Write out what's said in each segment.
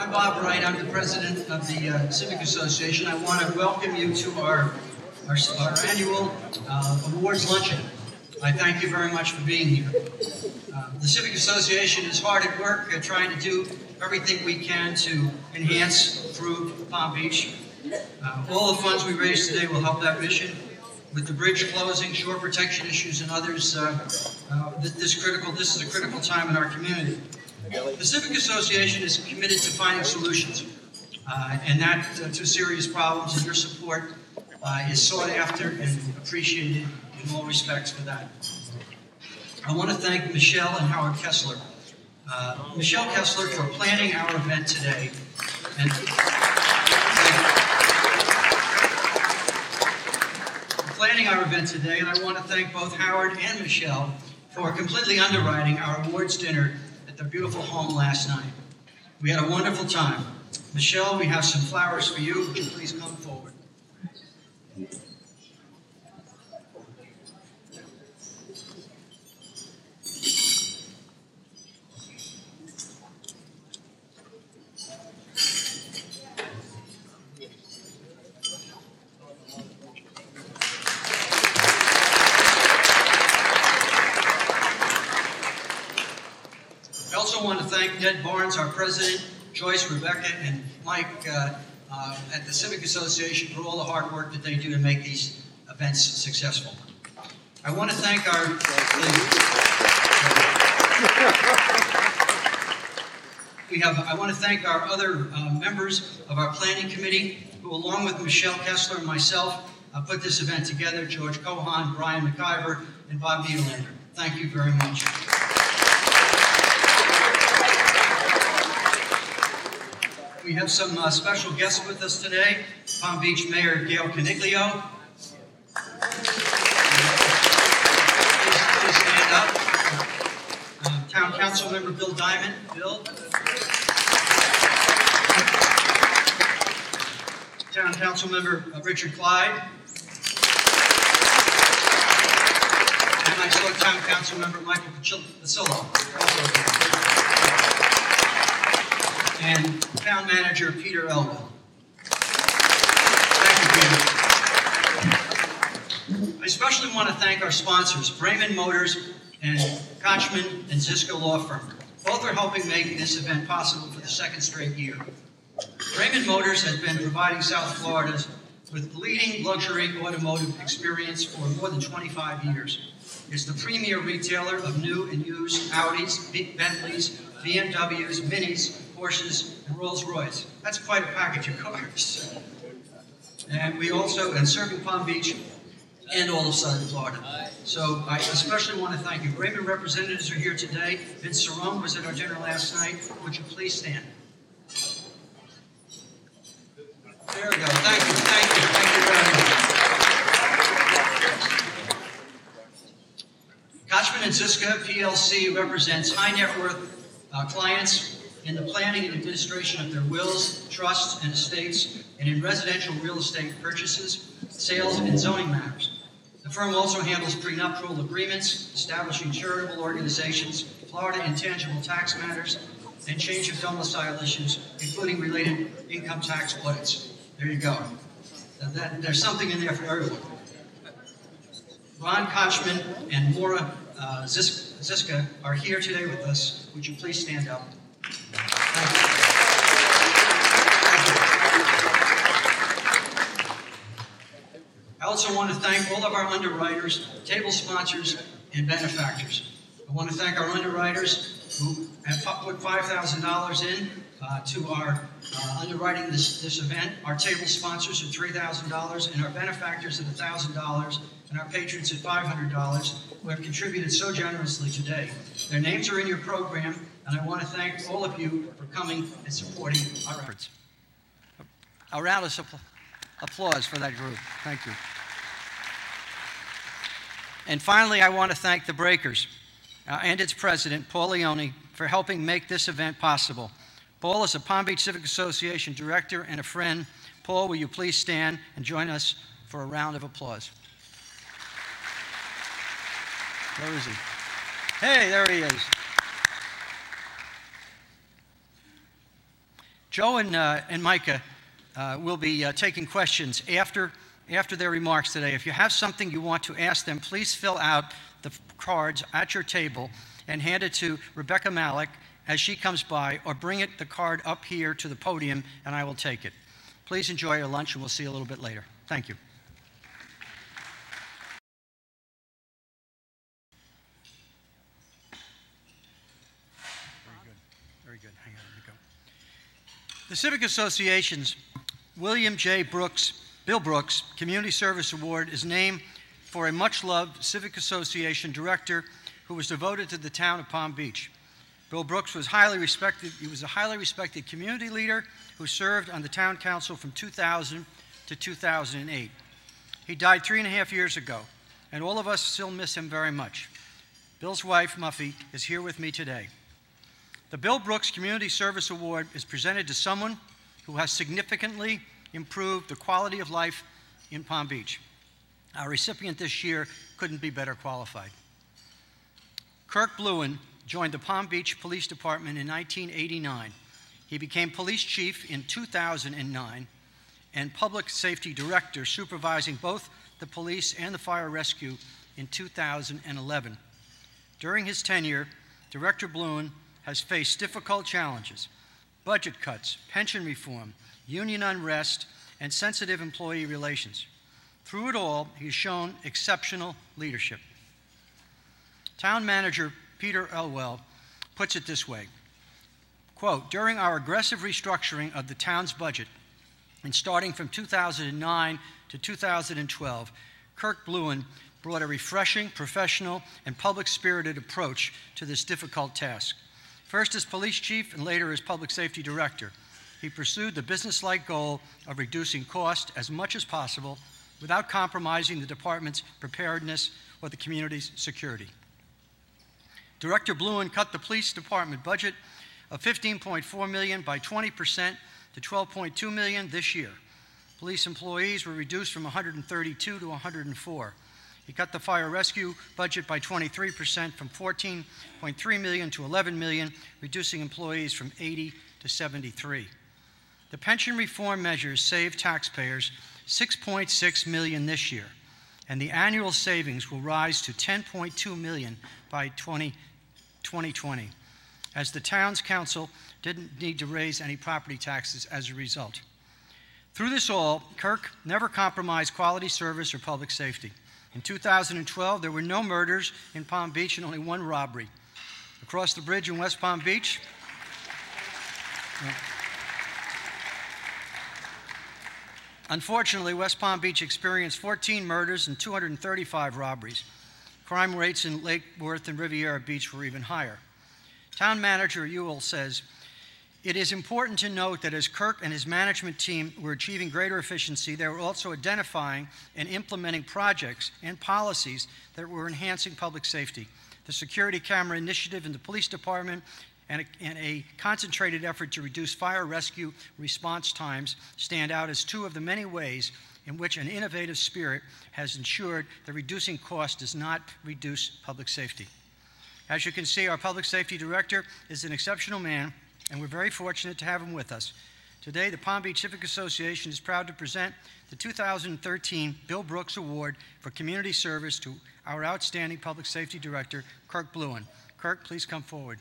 I'm Bob Wright. I'm the president of the Civic Association. I want to welcome you to our annual awards luncheon. I thank you very much for being here. The Civic Association is hard at work trying to do everything we can to enhance through Palm Beach. All the funds we raise today will help that mission. With the bridge closing, shore protection issues, and others, this is a critical time in our community. The Civic Association is committed to finding solutions, and that to serious problems, and your support is sought after and appreciated in all respects for that. I want to thank Michelle and Howard Kessler. Michelle Kessler for planning our event today, and and I want to thank both Howard and Michelle for completely underwriting our awards dinner at their beautiful home last night. We had a wonderful time. Michelle, we have some flowers for you. Would you please come forward? I want to thank Ned Barnes, our president, Joyce, Rebecca, and Mike at the Civic Association for all the hard work that they do to make these events successful. I want to thank our other members of our planning committee who, along with Michelle Kessler and myself, put this event together: George Cohan, Brian McIver, and Bob Niederlander. Thank you very much. We have some special guests with us today. Palm Beach Mayor Gail Caniglio. Please stand up. Town Council Member Bill Diamond. Bill. Town Council Member Richard Clyde. And I saw Town Council Member Michael Pacillo. And Town Manager Peter Elwell. Thank you, Peter. I especially want to thank our sponsors, Brayman Motors and Kochman and Zisco Law Firm. Both are helping make this event possible for the second straight year. Brayman Motors has been providing South Florida with leading luxury automotive experience for more than 25 years. It's the premier retailer of new and used Audis, Bentleys, BMWs, Minis, Porsches, and Rolls-Royce. That's quite a package of cars. And we also, serving Palm Beach and all of Southern Florida. So I especially want to thank you. Brayman representatives are here today. Vince Cerrone was at our dinner last night. Would you please stand? There we go. Thank you very much. Kochman and Ziska PLC represents high net worth clients in the planning and administration of their wills, trusts, and estates, and in residential real estate purchases, sales, and zoning matters. The firm also handles prenuptial agreements, establishing charitable organizations, Florida intangible tax matters, and change of domicile issues, including related income tax audits. There you go. There's something in there for everyone. Ron Kochman and Maura Ziska are here today with us. Would you please stand up? Thank you. I also want to thank all of our underwriters, table sponsors, and benefactors. I want to thank our underwriters who have put $5,000 in to our underwriting this event. Our table sponsors at $3,000, and our benefactors at $1,000, and our patrons at $500, who have contributed so generously today. Their names are in your program, and I want to thank all of you for coming and supporting our efforts. A round of applause for that group. Thank you. And finally, I want to thank the Breakers and its president, Paul Leone, for helping make this event possible. Paul is a Palm Beach Civic Association director and a friend. Paul, will you please stand and join us for a round of applause? Where is he? Hey, there he is. Joe and Mika will be taking questions after their remarks today. If you have something you want to ask them, please fill out the cards at your table and hand it to Rebecca Malik as she comes by, or bring the card up here to the podium and I will take it. Please enjoy your lunch and we'll see you a little bit later. Thank you. Very good. Hang on, let me go. The Civic Association's William J. Bill Brooks Community Service Award is named for a much-loved Civic Association director who was devoted to the town of Palm Beach. Bill Brooks was highly respected. He was a highly respected community leader who served on the town council from 2000 to 2008. He died 3.5 years ago, and all of us still miss him very much. Bill's wife, Muffy, is here with me today. The Bill Brooks Community Service Award is presented to someone who has significantly improved the quality of life in Palm Beach. Our recipient this year couldn't be better qualified. Kirk Bluen joined the Palm Beach Police Department in 1989. He became police chief in 2009 and public safety director, supervising both the police and the fire rescue in 2011. During his tenure, Director Bluen has faced difficult challenges: budget cuts, pension reform, union unrest, and sensitive employee relations. Through it all, he's shown exceptional leadership. Town manager Peter Elwell puts it this way, quote, "During our aggressive restructuring of the town's budget, and starting from 2009 to 2012, Kirk Bluen brought a refreshing, professional, and public-spirited approach to this difficult task. First as police chief and later as public safety director, he pursued the business-like goal of reducing cost as much as possible without compromising the department's preparedness or the community's security. Director Bluen cut the police department budget of $15.4 million by 20% to $12.2 million this year. Police employees were reduced from 132 to 104. He cut the fire rescue budget by 23% from $14.3 million to $11 million, reducing employees from 80 to 73. The pension reform measures saved taxpayers $6.6 million this year, and the annual savings will rise to $10.2 million by 2020, as the town's council didn't need to raise any property taxes as a result. Through this all, Kirk never compromised quality service or public safety. In 2012, there were no murders in Palm Beach and only one robbery. Across the bridge in West Palm Beach, unfortunately, West Palm Beach experienced 14 murders and 235 robberies. Crime rates in Lake Worth and Riviera Beach were even higher. Town manager Ewell says, "It is important to note that as Kirk and his management team were achieving greater efficiency, they were also identifying and implementing projects and policies that were enhancing public safety. The security camera initiative in the police department and a concentrated effort to reduce fire rescue response times stand out as two of the many ways in which an innovative spirit has ensured that reducing cost does not reduce public safety." As you can see, our public safety director is an exceptional man, and we're very fortunate to have him with us. Today, the Palm Beach Civic Association is proud to present the 2013 Bill Brooks Award for Community Service to our outstanding public safety director, Kirk Bluen. Kirk, please come forward.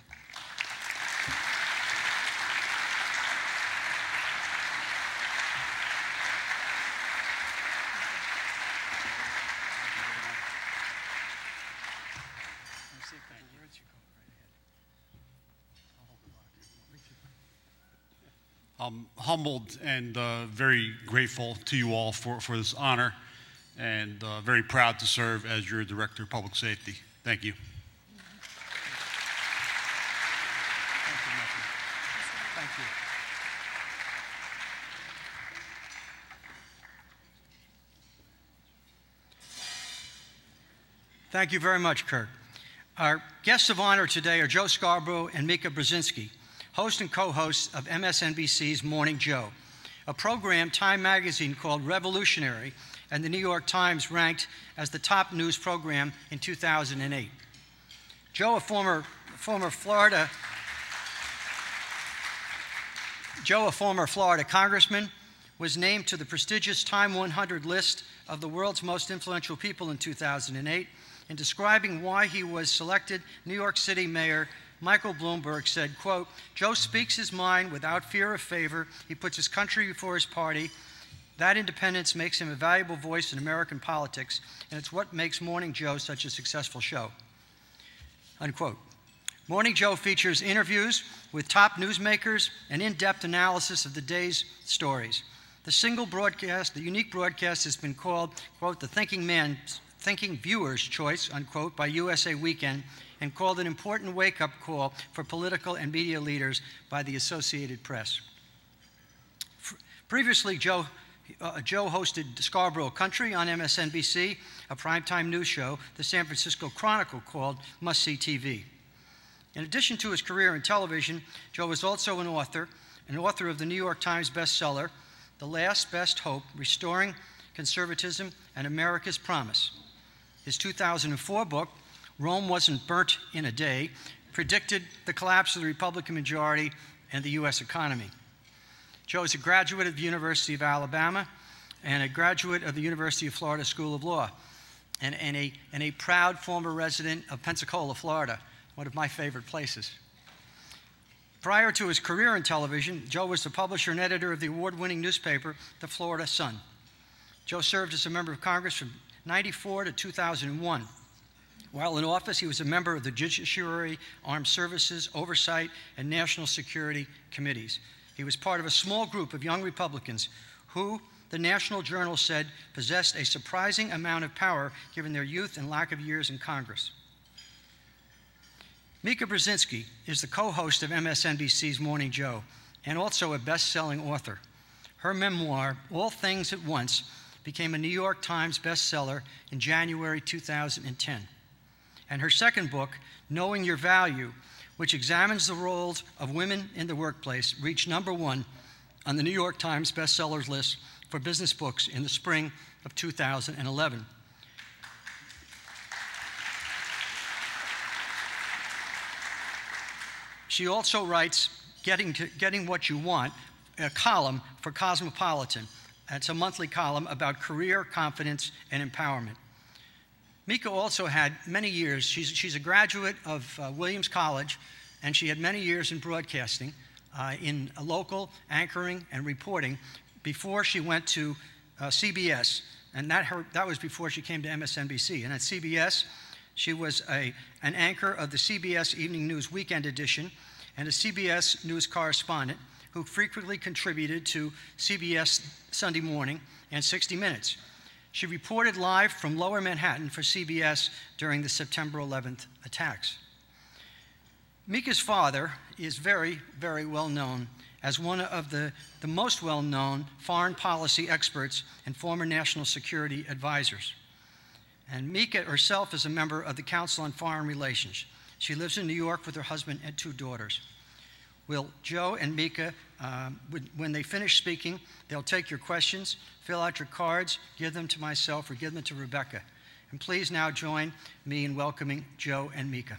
I'm humbled and very grateful to you all for this honor, and very proud to serve as your Director of Public Safety. Thank you. Thank you. Thank you very much, Kirk. Our guests of honor today are Joe Scarborough and Mika Brazinski, host and co-host of MSNBC's Morning Joe, a program Time magazine called revolutionary, and the New York Times ranked as the top news program in 2008. Joe, a former Florida Joe, a former Florida congressman, was named to the prestigious Time 100 list of the world's most influential people in 2008. In describing why he was selected, New York City Mayor Michael Bloomberg said, quote, "Joe speaks his mind without fear of favor. He puts his country before his party. That independence makes him a valuable voice in American politics, and it's what makes Morning Joe such a successful show." Unquote. Morning Joe features interviews with top newsmakers and in-depth analysis of the day's stories. The unique broadcast has been called, quote, "the thinking viewer's choice," unquote, by USA Weekend, and called an important wake-up call for political and media leaders by the Associated Press. Previously, Joe hosted Scarborough Country on MSNBC, a primetime news show the San Francisco Chronicle called must-see TV. In addition to his career in television, Joe is also an author of the New York Times bestseller, The Last Best Hope, Restoring Conservatism and America's Promise. His 2004 book, Rome Wasn't Burnt in a Day, predicted the collapse of the Republican majority and the U.S. economy. Joe is a graduate of the University of Alabama and a graduate of the University of Florida School of Law, and a proud former resident of Pensacola, Florida, one of my favorite places. Prior to his career in television, Joe was the publisher and editor of the award-winning newspaper, The Florida Sun. Joe served as a member of Congress from 1994 to 2001. While in office, he was a member of the Judiciary, Armed Services, Oversight, and National Security Committees. He was part of a small group of young Republicans who, the National Journal said, possessed a surprising amount of power given their youth and lack of years in Congress. Mika Brzezinski is the co-host of MSNBC's Morning Joe and also a best-selling author. Her memoir, All Things at Once, became a New York Times bestseller in January 2010. And her second book, Knowing Your Value, which examines the roles of women in the workplace, reached #1 on the New York Times bestsellers list for business books in the spring of 2011. She also writes Getting What You Want, a column for Cosmopolitan. It's a monthly column about career, confidence, and empowerment. Mika also had many years, she's a graduate of Williams College, and she had many years in broadcasting, in local anchoring and reporting before she went to CBS, and that was before she came to MSNBC. And at CBS, she was an anchor of the CBS Evening News Weekend Edition and a CBS News correspondent who frequently contributed to CBS Sunday Morning and 60 Minutes. She reported live from Lower Manhattan for CBS during the September 11th attacks. Mika's father is very, very well known as one of the most well-known foreign policy experts and former national security advisors. And Mika herself is a member of the Council on Foreign Relations. She lives in New York with her husband and 2 daughters. Will Joe and Mika, when they finish speaking, they'll take your questions, fill out your cards, give them to myself or give them to Rebecca. And please now join me in welcoming Joe and Mika.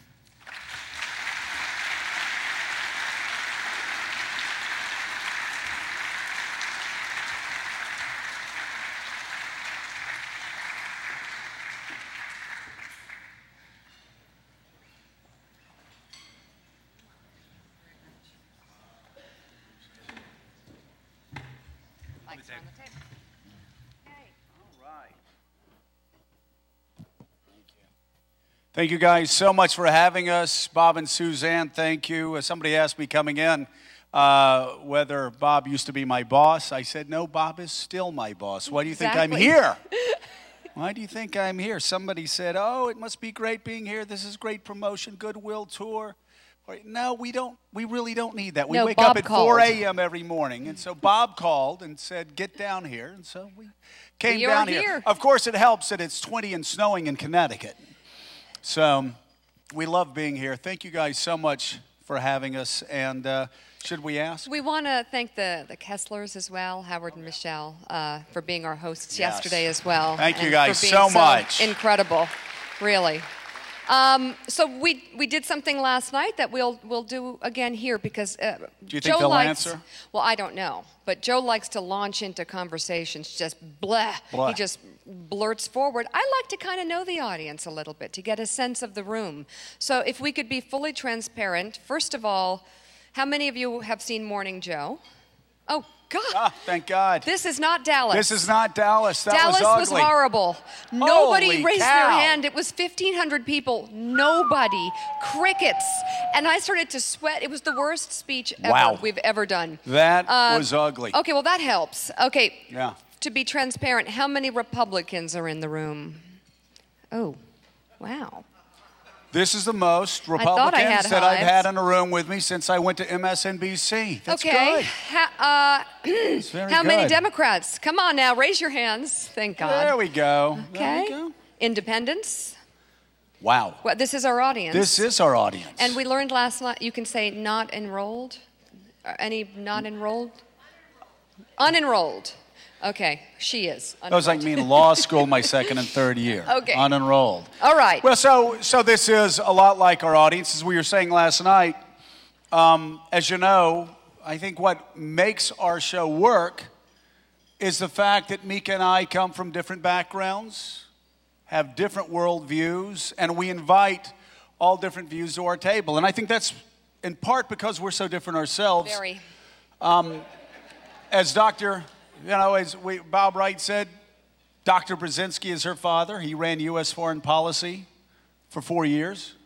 Thank you guys so much for having us. Bob and Suzanne, thank you. Somebody asked me coming in whether Bob used to be my boss. I said, no, Bob is still my boss. Why do you think I'm here? Why do you think I'm here? Somebody said, oh, it must be great being here. This is great promotion, goodwill tour. No, we don't. We really don't need that. We wake up at 4 a.m. every morning. And so Bob called and said, get down here. And so we came down here. Of course, it helps that it's 20 and snowing in Connecticut. So we love being here. Thank you guys so much for having us. And should we ask? We want to thank the Kesslers as well, Howard and Michelle, for being our hosts yesterday as well. Thank you guys so much. Incredible, really. So we did something last night that we'll do again here because Do you think Joe they'll likes, answer? Well, I don't know, but Joe likes to launch into conversations, just blah. Blah. He just blurts forward. I like to kind of know the audience a little bit to get a sense of the room. So if we could be fully transparent, first of all, how many of you have seen Morning Joe? Oh, God. Ah, thank God. This is not Dallas. This is not Dallas. That Dallas was ugly. horrible. Nobody Holy raised cow. their hand. It was 1,500 people. Nobody. Crickets. And I started to sweat. It was the worst speech ever we've ever done. That was ugly. Okay, well, that helps. Okay. Yeah. To be transparent, how many Republicans are in the room? Oh, wow. This is the most thought I Republicans had that I've hives. had in a room with me since I went to MSNBC. That's Okay. good. It's very How many good. Democrats? Come on now, raise your hands. Thank God. There we go. Okay. There we go. Independents? Wow. Well, this is our audience. This is our audience. And we learned last night, you can say not enrolled. Any not enrolled? Unenrolled. Okay, she is. That was like me in law school my second and third year. Okay. Unenrolled. All right. Well, so this is a lot like our audience, as we were saying last night. As you know, I think what makes our show work is the fact that Mika and I come from different backgrounds, have different worldviews, and we invite all different views to our table. And I think that's in part because we're so different ourselves. Very. As Bob Wright said, Dr. Brazinski is her father. He ran U.S. foreign policy for 4 years.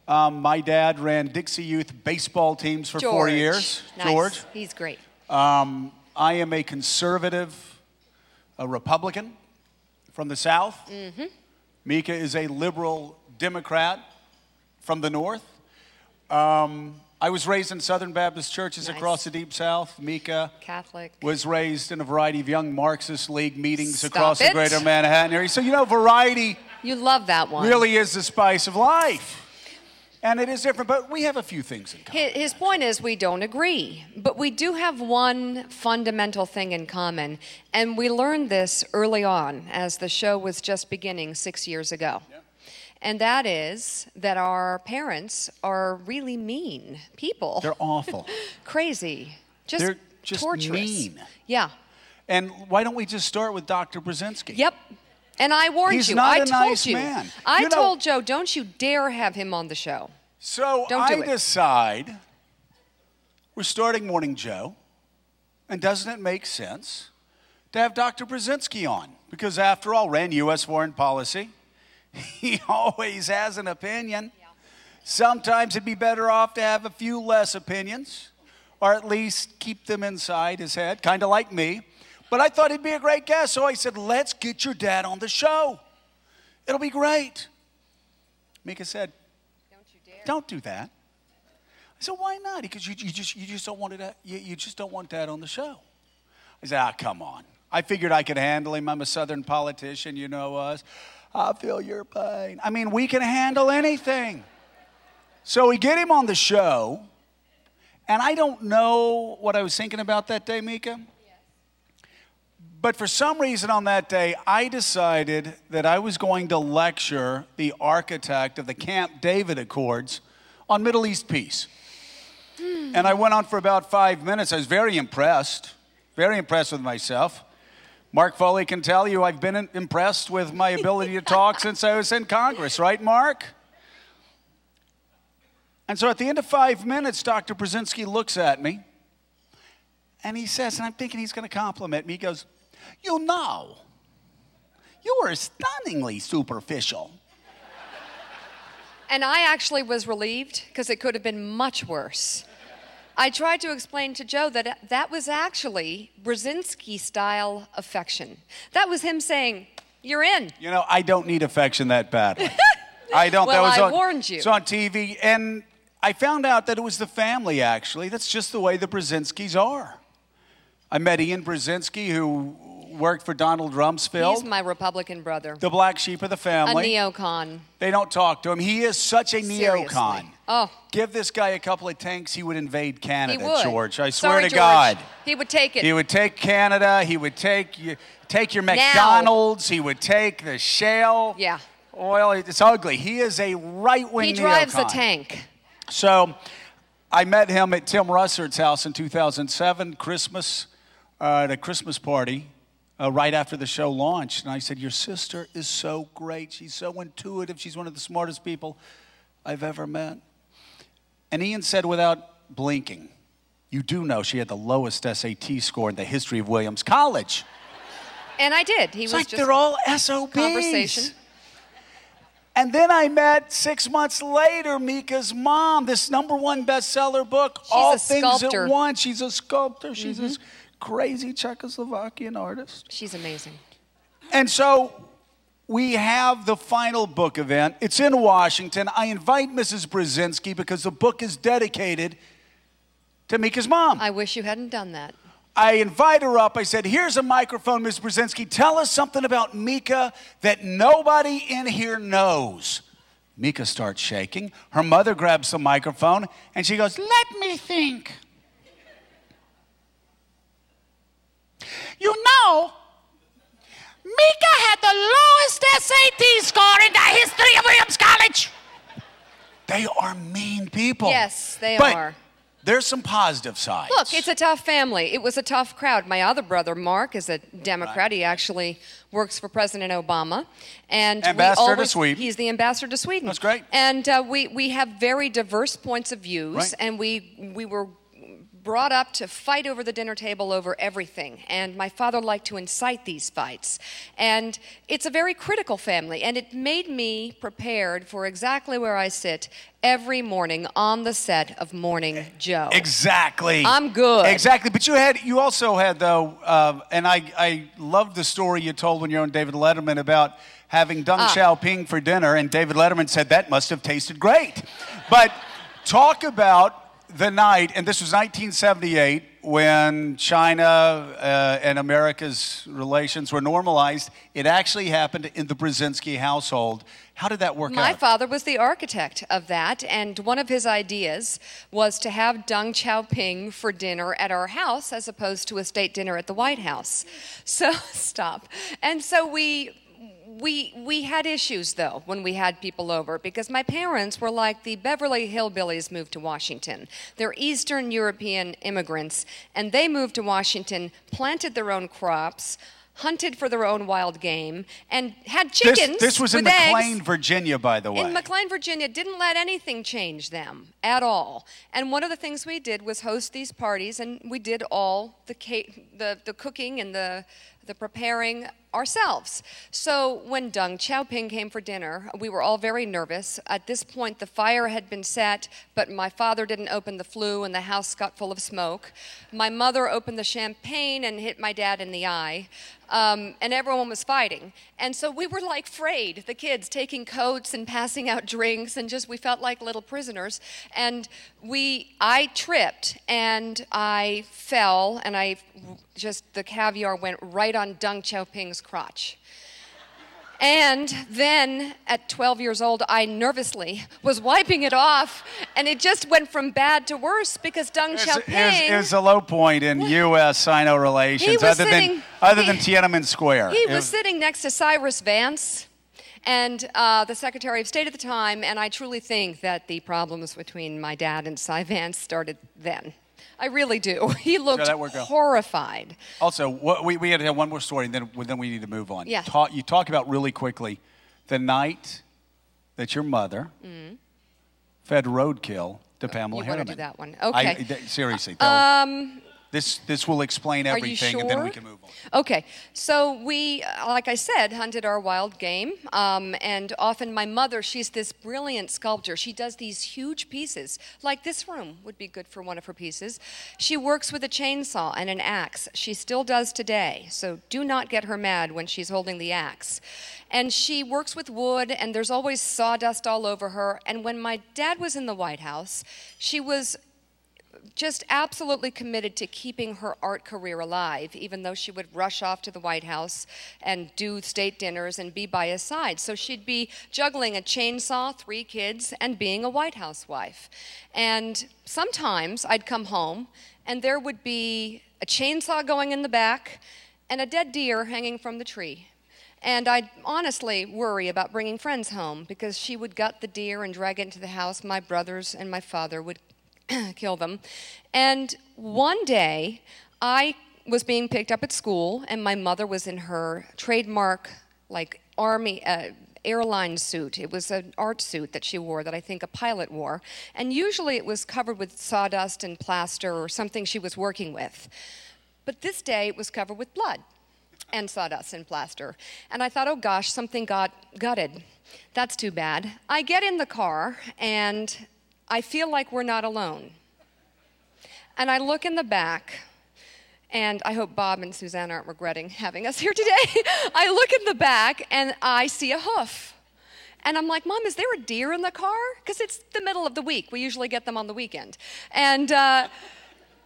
My dad ran Dixie Youth baseball teams for 4 years. Nice. George. He's great. I am a conservative, a Republican from the South. Mm-hmm. Mika is a liberal Democrat from the North. I was raised in Southern Baptist churches across the Deep South. Mika Catholic. was raised in a variety of young Marxist League meetings Stop across it. the greater Manhattan area. So, variety You love that one. really is the spice of life. And it is different, but we have a few things in common. His point is we don't agree, but we do have one fundamental thing in common, and we learned this early on as the show was just beginning 6 years ago. Yeah. And that is that our parents are really mean people. They're awful. Crazy. They're just torturous. mean. Yeah. And why don't we just start with Dr. Brzezinski? Yep. And I warned He's you. not I a told nice you. man. I told Joe, don't you dare have him on the show. So Don't do I it. decide we're starting Morning Joe, and doesn't it make sense to have Dr. Brzezinski on? Because after all, ran U.S. foreign policy. He always has an opinion. Yeah. Sometimes it'd be better off to have a few less opinions, or at least keep them inside his head, kind of like me. But I thought he'd be a great guest, so I said, let's get your dad on the show. It'll be great. Mika said, Don't you dare. don't do that. I said, why not? Because you just don't want it. You just don't want Dad on the show. I said, come on. I figured I could handle him. I'm a Southern politician, you know us. I feel your pain. I mean, we can handle anything. So we get him on the show, and I don't know what I was thinking about that day, Mika. But for some reason on that day, I decided that I was going to lecture the architect of the Camp David Accords on Middle East peace. And I went on for about 5 minutes. I was very impressed with myself. Mark Foley can tell you I've been impressed with my ability to talk since I was in Congress, right, Mark? And so at the end of 5 minutes, Dr. Brazinski looks at me, and he says, and I'm thinking he's going to compliment me, he goes, you know, you were stunningly superficial. And I actually was relieved because it could have been much worse. I tried to explain to Joe that that was actually Brzezinski-style affection. That was him saying, you're in. You know, I don't need affection that badly. I don't. Well, that was I warned you. It's on TV, and I found out that it was the family, actually. That's just the way the Brzezinskis are. I met Ian Brzezinski, who worked for Donald Rumsfeld. He's my Republican brother. The black sheep of the A family. neocon. They don't talk to him. He is such a Seriously. neocon. Oh. Give this guy a couple of tanks, he would invade Canada, He would. George. I swear Sorry, to George. God. He would take it. He would take Canada. He would take your McDonald's. He would take the shale. Yeah. Well, it's ugly. He is a right-wing He drives neocon. a tank. So I met him at Tim Russard's house in 2007, Christmas, at a Christmas party right after the show launched. And I said, your sister is so great. She's so intuitive. She's one of the smartest people I've ever met. And Ian said without blinking, you do know she had the lowest SAT score in the history of Williams College. And I did. He It's was like just they're all SOBs. conversation. And then I met 6 months later Mika's mom, this #1 bestseller book, All a Things sculptor. at Once. She's a sculptor. She's this crazy Czechoslovakian artist. She's amazing. And so we have the final book event. It's in Washington. I invite Mrs. Brzezinski because the book is dedicated to Mika's mom. I wish you hadn't done that. I invite her up. I said, here's a microphone, Ms. Brazinski. Tell us something about Mika that nobody in here knows. Mika starts shaking. Her mother grabs the microphone, and she goes, let me think. You know, Mika had the lowest SAT score in the history of Williams College. They are mean people. Yes, they But are. there's some positive sides. Look, it's a tough family. It was a tough crowd. My other brother, Mark, is a Democrat. He actually works for President Obama. And Ambassador to Sweden. He's the ambassador to Sweden. That's great. And we have very diverse points of views. Right. And we were brought up to fight over the dinner table over everything. And my father liked to incite these fights. And it's a very critical family. And it made me prepared for exactly where I sit every morning on the set of Morning Joe. Exactly. I'm good. Exactly. But you also had, though, and I loved the story you told when you were on David Letterman about having Deng Xiaoping for dinner, and David Letterman said that must have tasted great. But talk about the night, and this was 1978, when China and America's relations were normalized. It actually happened in the Brzezinski household. How did that work out? My father was the architect of that, and one of his ideas was to have Deng Xiaoping for dinner at our house as opposed to a state dinner at the White House. So, stop. And so we had issues, though, when we had people over, because my parents were like the Beverly Hillbillies moved to Washington. They're Eastern European immigrants, and they moved to Washington, planted their own crops, hunted for their own wild game, and had chickens. This was in with McLean, eggs. Virginia, by the way. In McLean, Virginia, didn't let anything change them at all. And one of the things we did was host these parties, and we did all the cooking and the preparing ourselves. So when Deng Xiaoping came for dinner, we were all very nervous. At this point, the fire had been set, but my father didn't open the flue and the house got full of smoke. My mother opened the champagne and hit my dad in the eye. And everyone was fighting. And so we were like frayed, the kids taking coats and passing out drinks, and we felt like little prisoners. And I tripped and I fell, and the caviar went right on Deng Xiaoping's crotch. And then at 12 years old, I nervously was wiping it off, and it just went from bad to worse because Deng Xiaoping... It was a low point in U.S.-Sino relations other than Tiananmen Square. He was sitting next to Cyrus Vance and the Secretary of State at the time, and I truly think that the problems between my dad and Cy Vance started then. I really do. He looked horrified. Also, we had to have one more story, and then we need to move on. Yeah. You talk about really quickly the night that your mother fed roadkill to Pamela Harriman. You want to do that one? Okay. Seriously. This will explain Are everything, you sure? and then we can move on. Okay, so we, like I said, hunted our wild game, and often my mother, she's this brilliant sculptor. She does these huge pieces, like this room would be good for one of her pieces. She works with a chainsaw and an axe. She still does today, so do not get her mad when she's holding the axe. And she works with wood, and there's always sawdust all over her. And when my dad was in the White House, she was just absolutely committed to keeping her art career alive, even though she would rush off to the White House and do state dinners and be by his side. So she'd be juggling a chainsaw, 3 kids, and being a White House wife. And sometimes I'd come home, and there would be a chainsaw going in the back and a dead deer hanging from the tree. And I'd honestly worry about bringing friends home because she would gut the deer and drag it into the house. My brothers and my father would kill them. And one day, I was being picked up at school, and my mother was in her trademark, like, Army airline suit. It was an art suit that she wore that I think a pilot wore. And usually it was covered with sawdust and plaster or something she was working with. But this day it was covered with blood and sawdust and plaster. And I thought, oh gosh, something got gutted. That's too bad. I get in the car and I feel like we're not alone. And I look in the back, and I hope Bob and Suzanne aren't regretting having us here today. I look in the back and I see a hoof. And I'm like, Mom, is there a deer in the car? Because it's the middle of the week. We usually get them on the weekend. And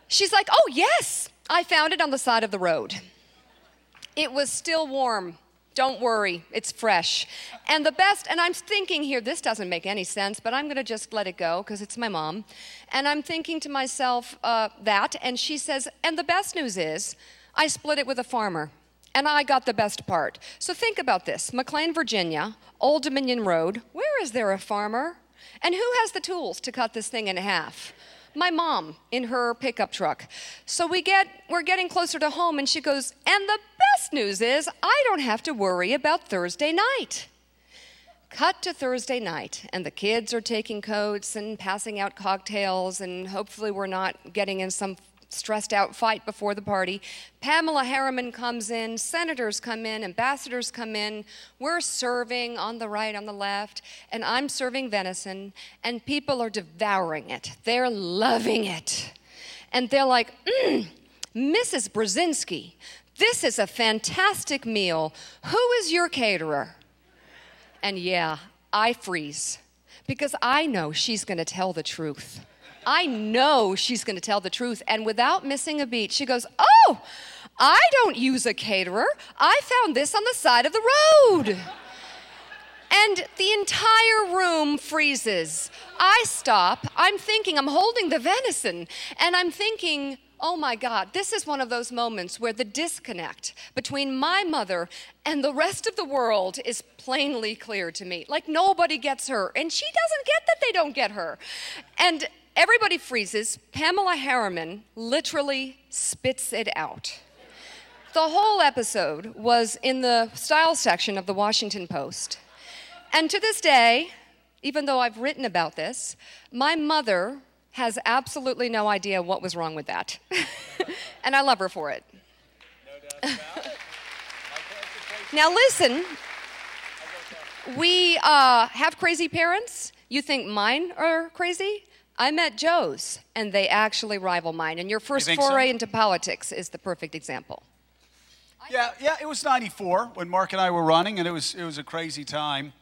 she's like, oh, yes, I found it on the side of the road. It was still warm. Don't worry, it's fresh. And the best, and I'm thinking here, this doesn't make any sense, but I'm going to just let it go because it's my mom. And I'm thinking to myself that, and she says, and the best news is, I split it with a farmer, and I got the best part. So think about this. McLean, Virginia, Old Dominion Road, where is there a farmer? And who has the tools to cut this thing in half? My mom in her pickup truck. So we're getting closer to home, and she goes, and the best news is I don't have to worry about Thursday night. Cut to Thursday night, and the kids are taking coats and passing out cocktails, and hopefully we're not getting in some stressed out fight before the party. Pamela Harriman comes in, senators come in, ambassadors come in. We're serving on the right, on the left, and I'm serving venison, and people are devouring it. They're loving it. And they're like, Mrs. Brazinski, this is a fantastic meal. Who is your caterer? And yeah, I freeze because I know she's going to tell the truth. I know she's going to tell the truth. And without missing a beat, she goes, oh, I don't use a caterer. I found this on the side of the road. And the entire room freezes. I stop. I'm thinking, I'm holding the venison. And I'm thinking, oh my God, this is one of those moments where the disconnect between my mother and the rest of the world is plainly clear to me. Like nobody gets her. And she doesn't get that they don't get her. And everybody freezes. Pamela Harriman literally spits it out. The whole episode was in the style section of the Washington Post. And to this day, even though I've written about this, my mother has absolutely no idea what was wrong with that. And I love her for it. No doubt about it. Now listen, we have crazy parents. You think mine are crazy? I met Joe's, and they actually rival mine. And your first foray into politics is the perfect example. Yeah, it was 94 when Mark and I were running, and it was a crazy time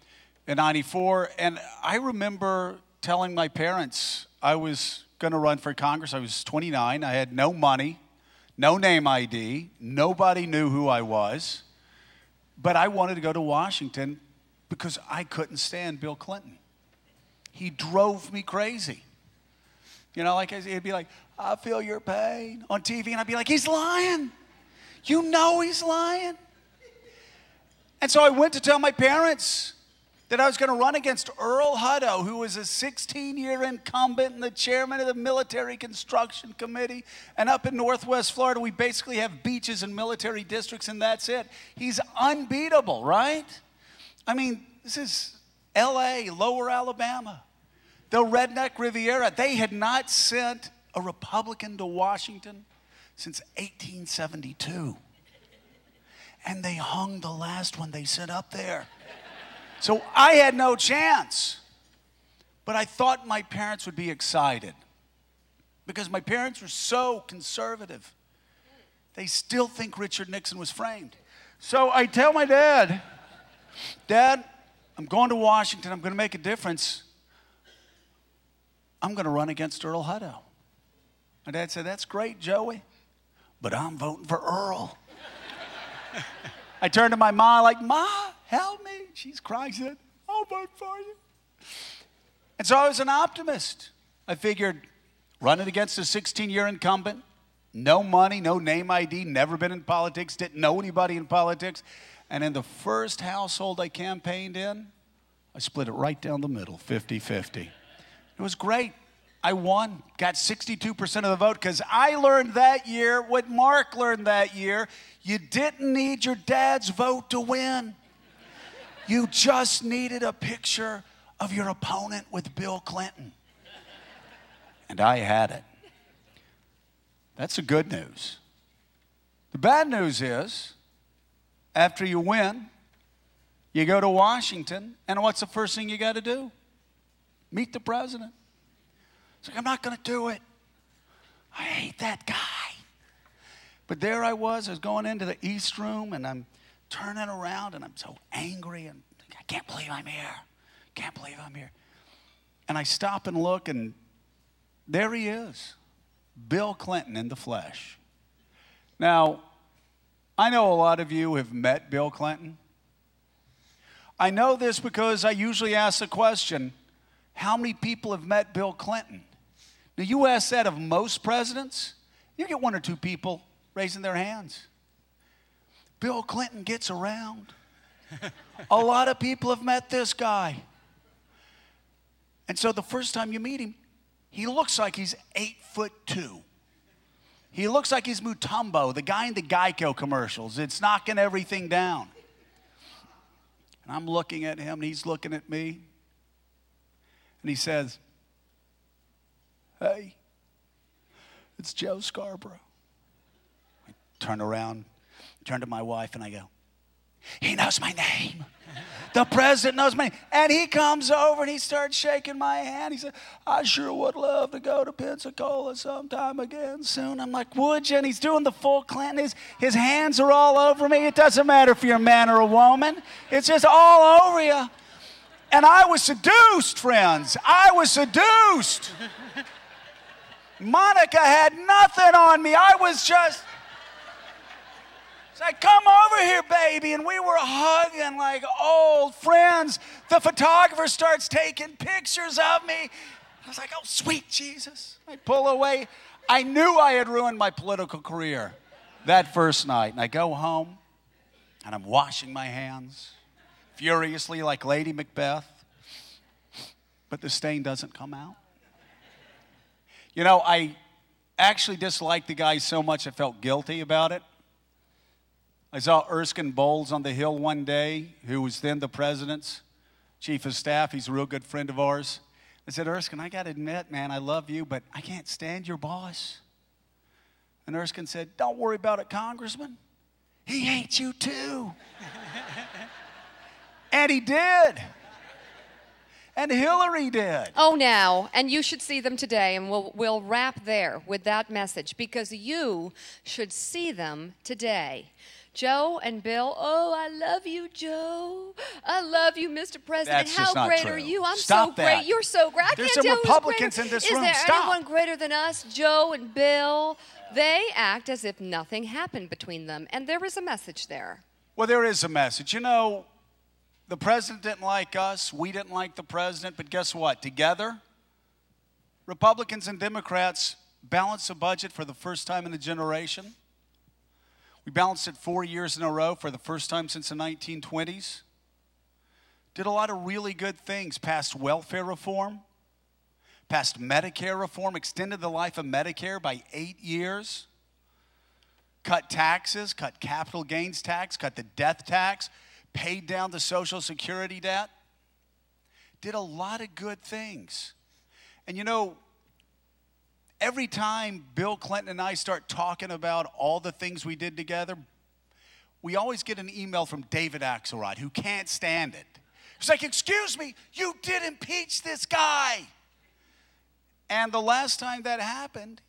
in 94. And I remember telling my parents I was going to run for Congress. I was 29. I had no money, no name ID. Nobody knew who I was. But I wanted to go to Washington because I couldn't stand Bill Clinton. He drove me crazy. You know, like he'd be like, I feel your pain on TV. And I'd be like, he's lying. You know he's lying. And so I went to tell my parents that I was going to run against Earl Hutto, who was a 16-year incumbent and the chairman of the Military Construction Committee. And up in Northwest Florida, we basically have beaches and military districts, and that's it. He's unbeatable, right? I mean, this is L.A., Lower Alabama, the Redneck Riviera. They had not sent a Republican to Washington since 1872. And they hung the last one they sent up there. So I had no chance. But I thought my parents would be excited because my parents were so conservative. They still think Richard Nixon was framed. So I tell my dad, Dad, I'm going to Washington. I'm going to make a difference. I'm going to run against Earl Hutto. My dad said, that's great, Joey, but I'm voting for Earl. I turned to my mom like, Ma, help me. She's crying. She said, I'll vote for you. And so I was an optimist. I figured running against a 16-year incumbent, no money, no name ID, never been in politics, didn't know anybody in politics. And in the first household I campaigned in, I split it right down the middle, 50-50. It was great. I won, got 62% of the vote, because I learned that year what Mark learned that year. You didn't need your dad's vote to win. You just needed a picture of your opponent with Bill Clinton. And I had it. That's the good news. The bad news is, after you win, you go to Washington, and what's the first thing you got to do? Meet the president. It's like, I'm not going to do it. I hate that guy. But there I was going into the East Room, and I'm turning around, and I'm so angry, and I can't believe I'm here. Can't believe I'm here. And I stop and look, and there he is, Bill Clinton in the flesh. Now, I know a lot of you have met Bill Clinton. I know this because I usually ask the question, how many people have met Bill Clinton? Now, you ask that of most presidents, you get one or two people raising their hands. Bill Clinton gets around. A lot of people have met this guy. And so the first time you meet him, he looks like he's 8'2". He looks like he's Mutombo, the guy in the Geico commercials. It's knocking everything down. And I'm looking at him, and he's looking at me. And he says, "Hey, it's Joe Scarborough." I turn around, turn to my wife, and I go, "He knows my name. The president knows my name." And he comes over and he starts shaking my hand. He said, "I sure would love to go to Pensacola sometime again soon." I'm like, "Would you?" And he's doing the full Clinton. His hands are all over me. It doesn't matter if you're a man or a woman. It's just all over you. And I was seduced, friends. I was seduced. Monica had nothing on me. I was just... It's like, "Come over here, baby." And we were hugging like old friends. The photographer starts taking pictures of me. I was like, "Oh, sweet Jesus." I pull away. I knew I had ruined my political career that first night. And I go home, and I'm washing my hands furiously like Lady Macbeth. But the stain doesn't come out. You know, I actually disliked the guy so much I felt guilty about it. I saw Erskine Bowles on the Hill one day, who was then the president's chief of staff. He's a real good friend of ours. I said, "Erskine, I got to admit, man, I love you, but I can't stand your boss." And Erskine said, "Don't worry about it, Congressman. He hates you too." And he did. And Hillary did. Oh, now, and you should see them today, and we'll wrap there with that message, because you should see them today. Joe and Bill, oh, I love you, Joe. I love you, Mr. President. That's How just not great true. are you? I'm Stop so that. great. You're so great. I There's can't some tell who's Republicans greater. in this Is room. there Stop. anyone greater than us, Joe and Bill? They act as if nothing happened between them, and there is a message there. Well, there is a message. You know, the president didn't like us. We didn't like the president. But guess what? Together, Republicans and Democrats balanced the budget for the first time in a generation. We balanced it 4 years in a row for the first time since the 1920s. Did a lot of really good things. Passed welfare reform. Passed Medicare reform. Extended the life of Medicare by 8 years. Cut taxes. Cut capital gains tax. Cut the death tax. Paid down the Social Security debt. Did a lot of good things. And you know, every time Bill Clinton and I start talking about all the things we did together, we always get an email from David Axelrod, who can't stand it. He's like, "Excuse me, you did impeach this guy." And the last time that happened,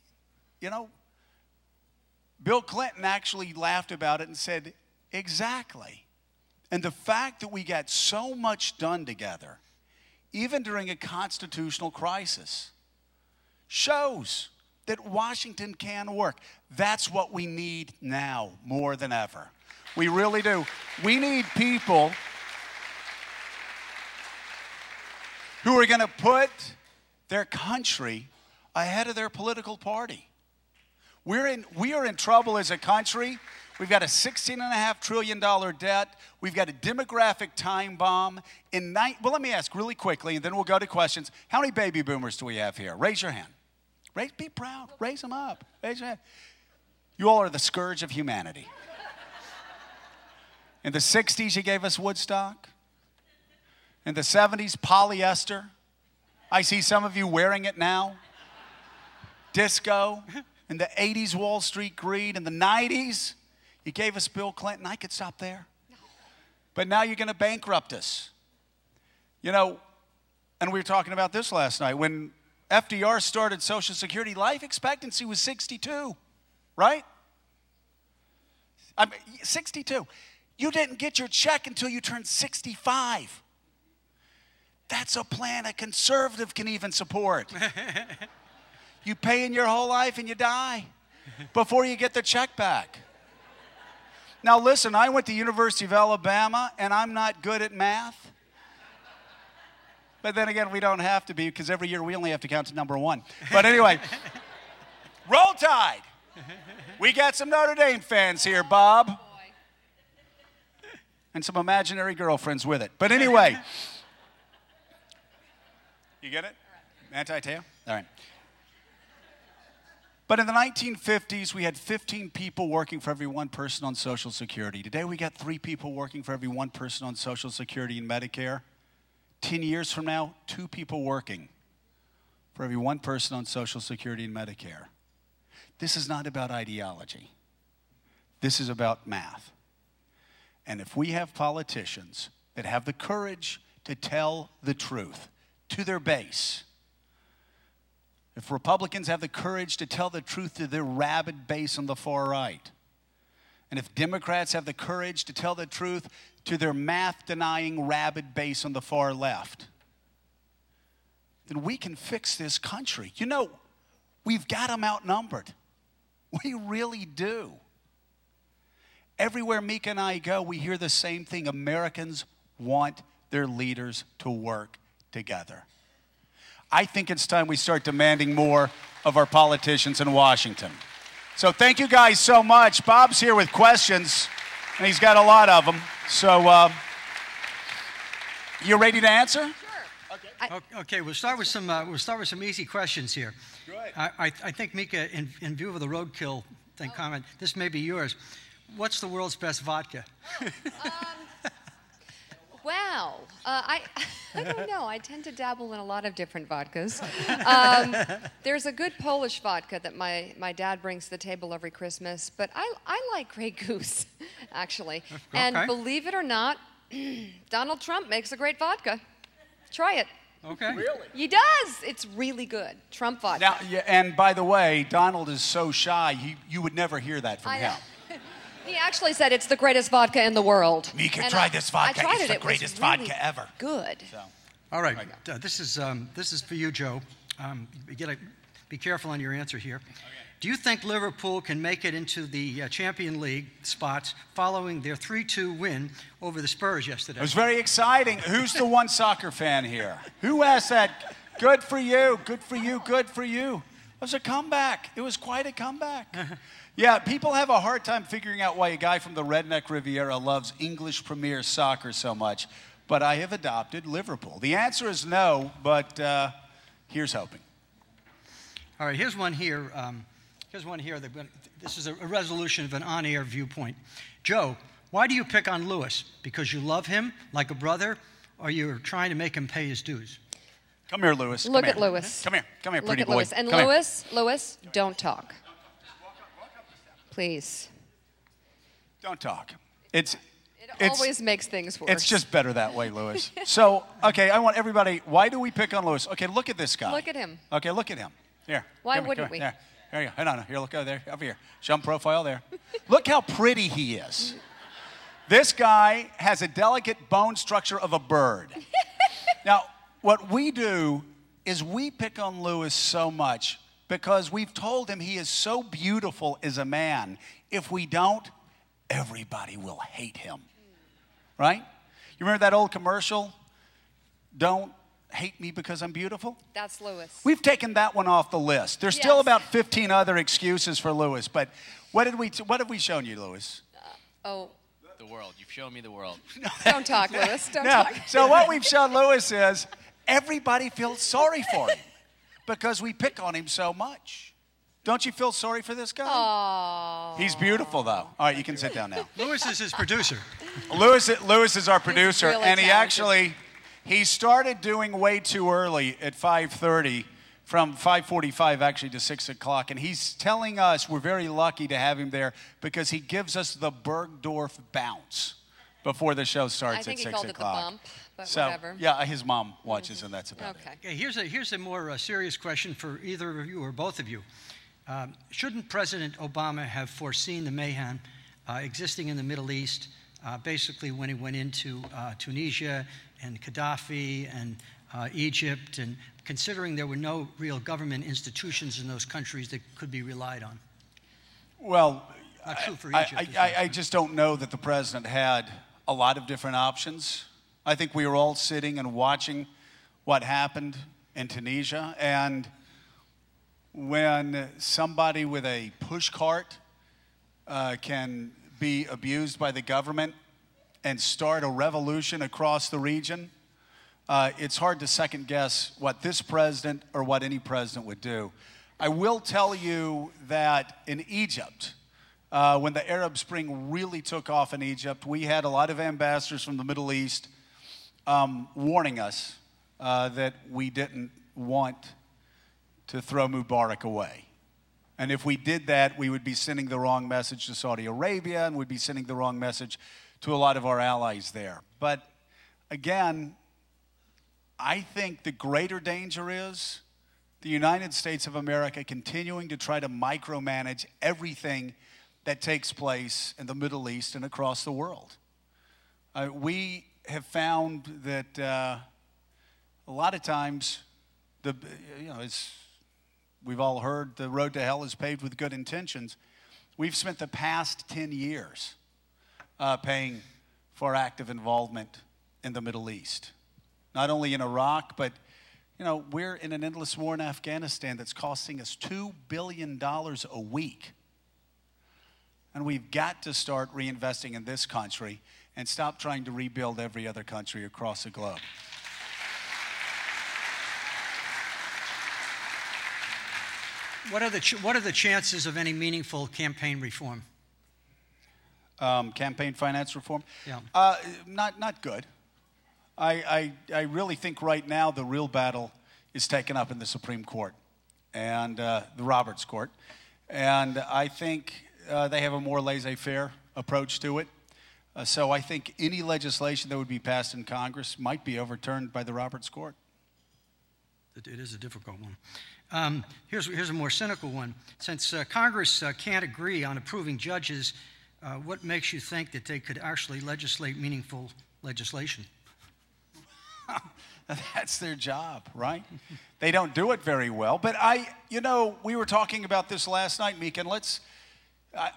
you know, Bill Clinton actually laughed about it and said, "Exactly." And the fact that we got so much done together, even during a constitutional crisis, shows that Washington can work. That's what we need now more than ever. We really do. We need people who are going to put their country ahead of their political party. We are in trouble as a country. We've got a $16.5 trillion debt. We've got a demographic time bomb. Well, let me ask really quickly, and then we'll go to questions. How many baby boomers do we have here? Raise your hand. Be proud. Raise them up. Raise your hand. You all are the scourge of humanity. In the 60s, you gave us Woodstock. In the 70s, polyester. I see some of you wearing it now. Disco. In the 80s, Wall Street greed. In the 90s, you gave us Bill Clinton. I could stop there. But now you're going to bankrupt us. You know, and we were talking about this last night. When FDR started Social Security, life expectancy was 62, right? 62. You didn't get your check until you turned 65. That's a plan a conservative can even support. You pay in your whole life and you die before you get the check back. Now listen, I went to University of Alabama and I'm not good at math. But then again, we don't have to be because every year we only have to count to number 1. But anyway, Roll Tide. We got some Notre Dame fans here, Bob. And some imaginary girlfriends with it. But anyway. You get it? Anti-tail? All right. But in the 1950s, we had 15 people working for every one person on Social Security. Today, we got 3 people working for every one person on Social Security and Medicare. 10 years from now, 2 people working for every one person on Social Security and Medicare. This is not about ideology. This is about math. And if we have politicians that have the courage to tell the truth to their base, if Republicans have the courage to tell the truth to their rabid base on the far right, and if Democrats have the courage to tell the truth to their math-denying rabid base on the far left, then we can fix this country. You know, we've got them outnumbered. We really do. Everywhere Mika and I go, we hear the same thing. Americans want their leaders to work together. I think it's time we start demanding more of our politicians in Washington. So thank you guys so much. Bob's here with questions, and he's got a lot of them. So you ready to answer? Sure. Okay. We'll start with some easy questions here. Good. I think Mika, in view of the roadkill comment, this may be yours. What's the world's best vodka? Wow. I don't know. I tend to dabble in a lot of different vodkas. There's a good Polish vodka that my dad brings to the table every Christmas, but I like Grey Goose, actually. Okay. And believe it or not, Donald Trump makes a great vodka. Try it. Okay. Really? He does. It's really good. Trump vodka. Now, yeah, and by the way, Donald is so shy, you would never hear that from him. He actually said it's the greatest vodka in the world. Mika, try this vodka. It's the greatest vodka ever. Good. So. All right. This is for you, Joe. You gotta be careful on your answer here. Okay. Do you think Liverpool can make it into the Champions League spots following their 3-2 win over the Spurs yesterday? It was very exciting. Who's the one soccer fan here? Who asked that? Good for you. Good for you. Good for you. It was a comeback. It was quite a comeback. Yeah, people have a hard time figuring out why a guy from the Redneck Riviera loves English Premier Soccer so much, but I have adopted Liverpool. The answer is no, but here's hoping. All right, here's one here. This is a resolution of an on-air viewpoint. Joe, why do you pick on Lewis? Because you love him like a brother, or you're trying to make him pay his dues? Come here, Lewis. Look at Lewis. Come here, pretty Look at boy. Lewis. And Come Lewis, don't talk. Please. Don't talk. It always makes things worse. It's just better that way, Lewis. So, okay, I want everybody, why do we pick on Lewis? Okay, look at this guy. Look at him. Okay, look at him. Here. Why wouldn't we? There you go. Hang on. Here, look over there. Over here. Show him profile there. Look how pretty he is. This guy has a delicate bone structure of a bird. Now, what we do is we pick on Lewis so much because we've told him he is so beautiful as a man. If we don't, everybody will hate him. Right? You remember that old commercial? Don't hate me because I'm beautiful? That's Lewis. We've taken that one off the list. There's still Yes. about 15 other excuses for Lewis, but what have we shown you, Lewis? Oh, The world. You've shown me the world. don't talk, Lewis. Don't No. talk. So what we've shown Lewis is everybody feels sorry for him because we pick on him so much. Don't you feel sorry for this guy? Aww. He's beautiful, though. All right, you can sit down now. Lewis is his producer. Lewis is our producer, really and talented. he started doing way too early at 5:30, from 5:45 actually to 6 o'clock, and he's telling us we're very lucky to have him there because he gives us the Bergdorf bounce before the show starts I think at he 6 called o'clock. it the bump, but So, whatever. yeah, his mom watches, and that's about it. Okay. Okay, here's a more serious question for either of you or both of you. Shouldn't President Obama have foreseen the mayhem existing in the Middle East, basically when he went into Tunisia and Gaddafi and Egypt, and considering there were no real government institutions in those countries that could be relied on? Well, Not true for Egypt. I just don't know that the president had a lot of different options. I think we were all sitting and watching what happened in Tunisia, and when somebody with a push cart can be abused by the government and start a revolution across the region, it's hard to second guess what this president or what any president would do. I will tell you that in Egypt, when the Arab Spring really took off in Egypt, we had a lot of ambassadors from the Middle East warning us that we didn't want to throw Mubarak away. And if we did that, we would be sending the wrong message to Saudi Arabia, and we'd be sending the wrong message to a lot of our allies there. But again, I think the greater danger is the United States of America continuing to try to micromanage everything that takes place in the Middle East and across the world. We have found that a lot of times, we've all heard the road to hell is paved with good intentions. We've spent the past 10 years paying for active involvement in the Middle East. Not only in Iraq, but we're in an endless war in Afghanistan that's costing us $2 billion a week. And we've got to start reinvesting in this country and stop trying to rebuild every other country across the globe. What are the chances of any meaningful campaign reform? Campaign finance reform? Yeah. Not good. I really think right now the real battle is taken up in the Supreme Court and the Roberts Court. And I think they have a more laissez-faire approach to it. So I think any legislation that would be passed in Congress might be overturned by the Roberts Court. It is a difficult one. Here's a more cynical one. Since Congress can't agree on approving judges, what makes you think that they could actually legislate meaningful legislation? That's their job, right? They don't do it very well. But we were talking about this last night, Mika, and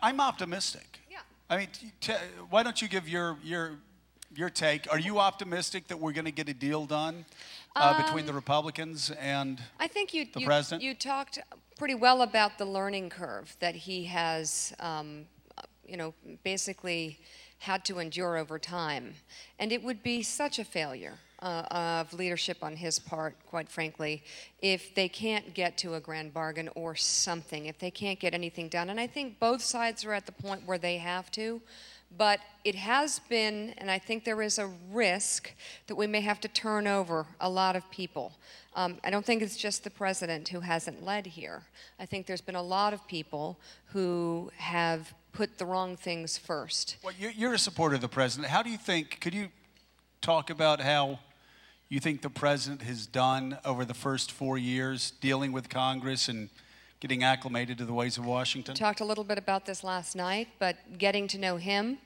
I'm optimistic. Yeah. I mean, why don't you give your take? Are you optimistic that we're going to get a deal done between the Republicans and I think the president? You talked pretty well about the learning curve that he has, basically had to endure over time. And it would be such a failure of leadership on his part, quite frankly, if they can't get to a grand bargain or something, if they can't get anything done. And I think both sides are at the point where they have to. But it has been, and I think there is a risk that we may have to turn over a lot of people. I don't think it's just the president who hasn't led here. I think there's been a lot of people who have put the wrong things first. Well, you're a supporter of the president. How do you think, could you talk about how you think the president has done over the first 4 years dealing with Congress and getting acclimated to the ways of Washington? Talked a little bit about this last night, but getting to know him,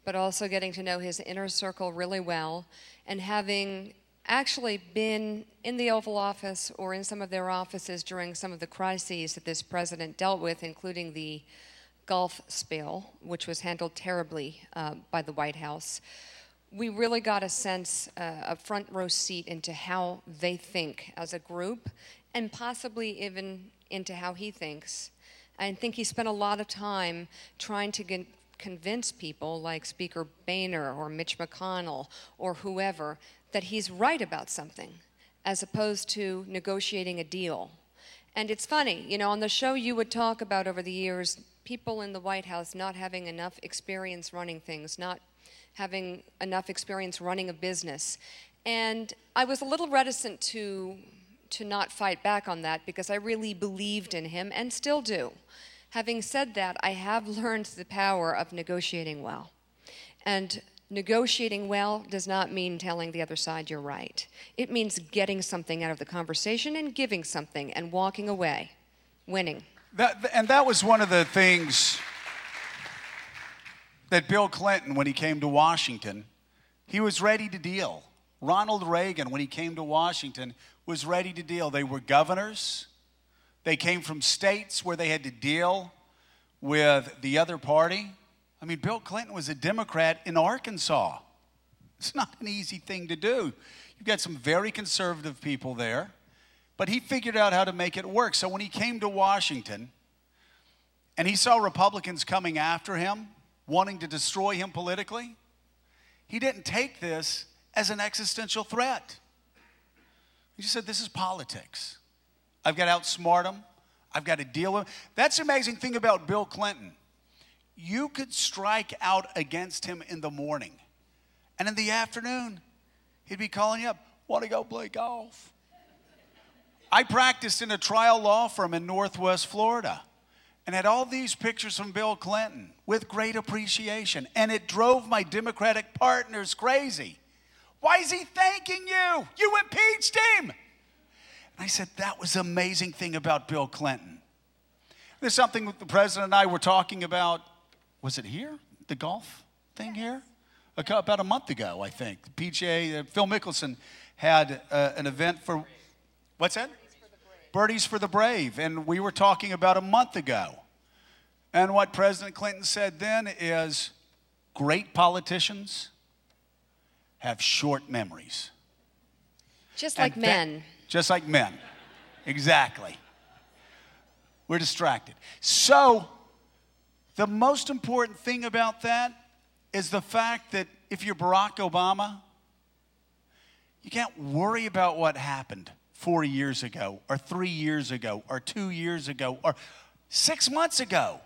but also getting to know his inner circle really well, and having actually been in the Oval Office or in some of their offices during some of the crises that this president dealt with, including the Gulf spill, which was handled terribly by the White House. we really got a sense, a front row seat into how they think as a group, and possibly even into how he thinks. I think he spent a lot of time trying to convince people like Speaker Boehner or Mitch McConnell or whoever that he's right about something, as opposed to negotiating a deal. And it's funny, you know, on the show you would talk about over the years people in the White House not having enough experience running things, not having enough experience running a business. And I was a little reticent to not fight back on that because I really believed in him and still do. Having said that, I have learned the power of negotiating well. And negotiating well does not mean telling the other side you're right. It means getting something out of the conversation and giving something and walking away, winning. That was one of the things that Bill Clinton, when he came to Washington, he was ready to deal. Ronald Reagan, when he came to Washington, was ready to deal. They were governors. They came from states where they had to deal with the other party. I mean, Bill Clinton was a Democrat in Arkansas. It's not an easy thing to do. You've got some very conservative people there, but he figured out how to make it work. So when he came to Washington and he saw Republicans coming after him, wanting to destroy him politically, he didn't take this as an existential threat. He just said, this is politics. I've got to outsmart them. I've got to deal with them. That's the amazing thing about Bill Clinton. You could strike out against him in the morning, and in the afternoon, he'd be calling you up, want to go play golf? I practiced in a trial law firm in Northwest Florida and had all these pictures from Bill Clinton with great appreciation, and it drove my Democratic partners crazy. Why is he thanking you? You impeached him. And I said, that was the amazing thing about Bill Clinton. There's something the president and I were talking about. Was it here? The golf thing here? About a month ago, I think. The PGA, Phil Mickelson had an event for, what's that? Birdies for the Brave. And we were talking about a month ago. And what President Clinton said then is, great politicians have short memories. Just like men. Just like men. Exactly. We're distracted. So, the most important thing about that is the fact that if you're Barack Obama, you can't worry about what happened 4 years ago, or 3 years ago, or 2 years ago, or 6 months ago.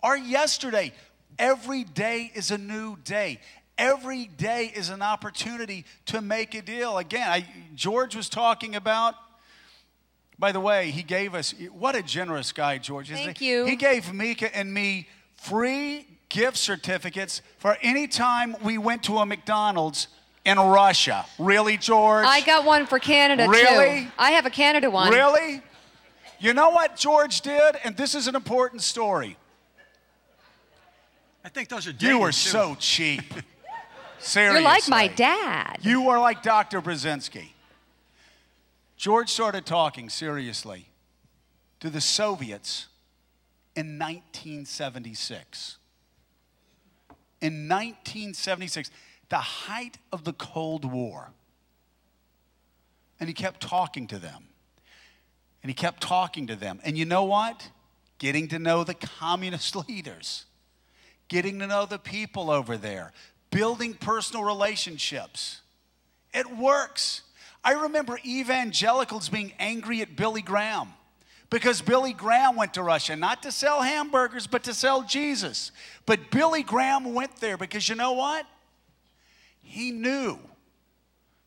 Or yesterday. Every day is a new day. Every day is an opportunity to make a deal. Again, George was talking about, by the way, he gave us, what a generous guy George is. Thank you. He gave Mika and me free gift certificates for any time we went to a McDonald's in Russia. Really, George? I got one for Canada, really? too. I have a Canada one. Really? You know what George did? And this is an important story. I think those are You were dating, too. so cheap. Seriously. You're like my dad. You are like Dr. Brzezinski. George started talking seriously to the Soviets in 1976. In 1976, the height of the Cold War. And he kept talking to them. And he kept talking to them. And you know what? Getting to know the communist leaders. Getting to know the people over there. Building personal relationships. It works. I remember evangelicals being angry at Billy Graham because Billy Graham went to Russia, not to sell hamburgers, but to sell Jesus. But Billy Graham went there because you know what? He knew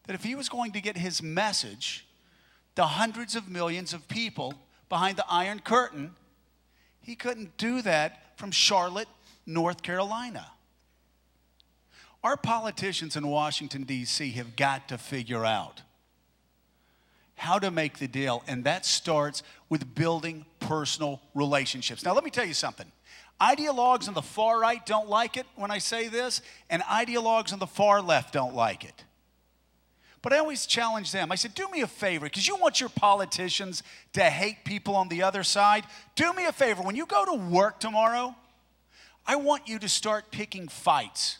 that if he was going to get his message, the hundreds of millions of people behind the Iron Curtain, he couldn't do that from Charlotte, North Carolina. Our politicians in Washington, D.C. have got to figure out how to make the deal, and that starts with building personal relationships. Now, let me tell you something. Ideologues on the far right don't like it when I say this, and ideologues on the far left don't like it. But I always challenge them. I said, do me a favor, because you want your politicians to hate people on the other side. Do me a favor. When you go to work tomorrow, I want you to start picking fights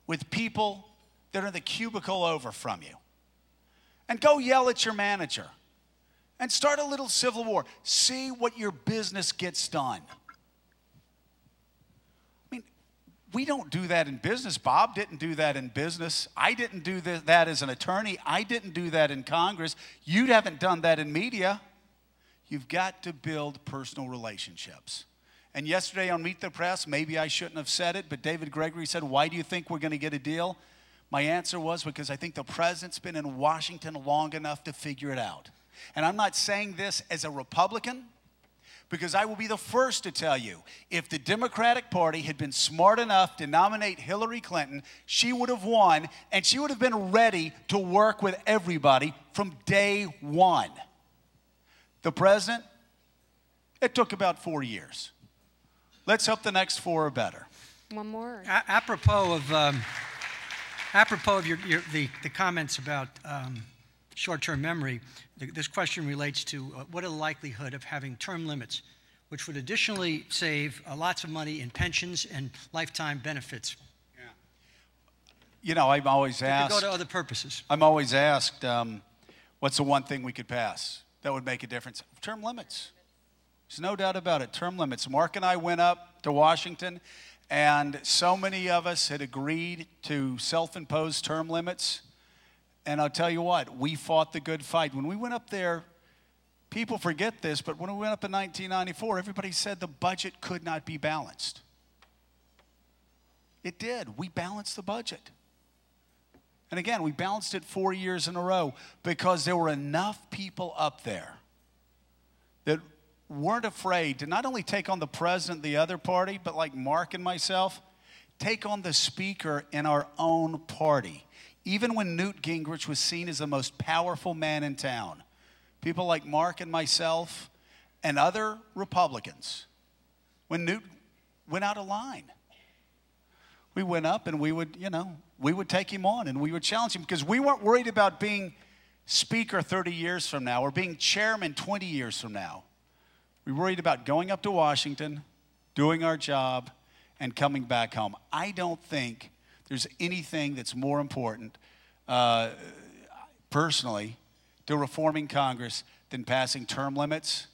with people that are in the cubicle over from you. And go yell at your manager. And start a little civil war. See what your business gets done. I mean, we don't do that in business. Bob didn't do that in business. I didn't do that as an attorney. I didn't do that in Congress. You haven't done that in media. You've got to build personal relationships. And yesterday on Meet the Press, maybe I shouldn't have said it, but David Gregory said, why do you think we're going to get a deal? My answer was because I think the president's been in Washington long enough to figure it out. And I'm not saying this as a Republican, because I will be the first to tell you, if the Democratic Party had been smart enough to nominate Hillary Clinton, she would have won, and she would have been ready to work with everybody from day one. The president, it took about 4 years. Let's hope the next 4 are better. One more. Apropos of the comments about short-term memory, this question relates to what are the likelihood of having term limits, which would additionally save lots of money in pensions and lifetime benefits. Yeah. You know, I'm always asked. It could go to other purposes. I'm always asked, what's the one thing we could pass that would make a difference? Term limits. There's no doubt about it. Term limits. Mark and I went up to Washington, and so many of us had agreed to self-imposed term limits. And I'll tell you what, we fought the good fight. When we went up there, people forget this, but when we went up in 1994, everybody said the budget could not be balanced. It did. We balanced the budget. And again, we balanced it 4 years in a row because there were enough people up there that weren't afraid to not only take on the president of the other party, but like Mark and myself, take on the speaker in our own party. Even when Newt Gingrich was seen as the most powerful man in town, people like Mark and myself and other Republicans, when Newt went out of line, we went up and we would take him on and we would challenge him because we weren't worried about being speaker 30 years from now or being chairman 20 years from now. We worried about going up to Washington, doing our job, and coming back home. I don't think there's anything that's more important, personally, to reforming Congress than passing term limits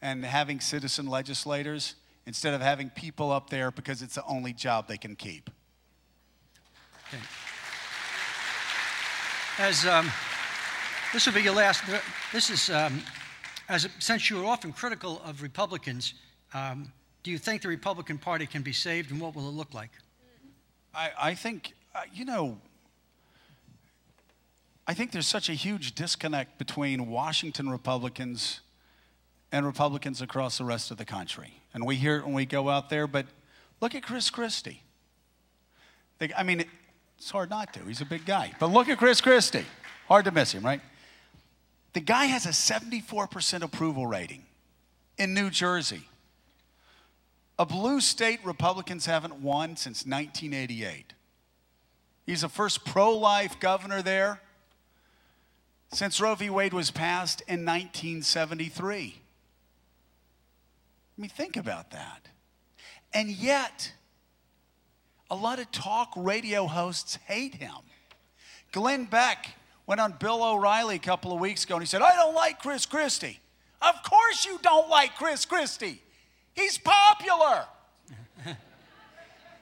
and having citizen legislators instead of having people up there because it's the only job they can keep. Okay. As this will be your last. This is since you are often critical of Republicans. Do you think the Republican Party can be saved, and what will it look like? I think, I think there's such a huge disconnect between Washington Republicans and Republicans across the rest of the country. And we hear it when we go out there, but look at Chris Christie. It's hard not to. He's a big guy. But look at Chris Christie. Hard to miss him, right? The guy has a 74% approval rating in New Jersey. A blue state Republicans haven't won since 1988. He's the first pro-life governor there since Roe v. Wade was passed in 1973. Think about that. And yet, a lot of talk radio hosts hate him. Glenn Beck went on Bill O'Reilly a couple of weeks ago and he said, I don't like Chris Christie. Of course you don't like Chris Christie. He's popular.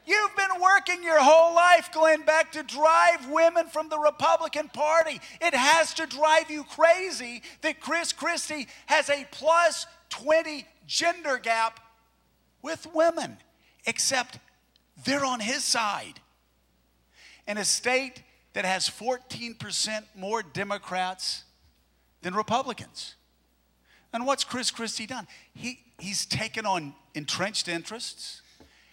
You've been working your whole life, Glenn Beck, to drive women from the Republican Party. It has to drive you crazy that Chris Christie has a plus 20 gender gap with women, except they're on his side. In a state that has 14% more Democrats than Republicans. And what's Chris Christie done? He's taken on entrenched interests.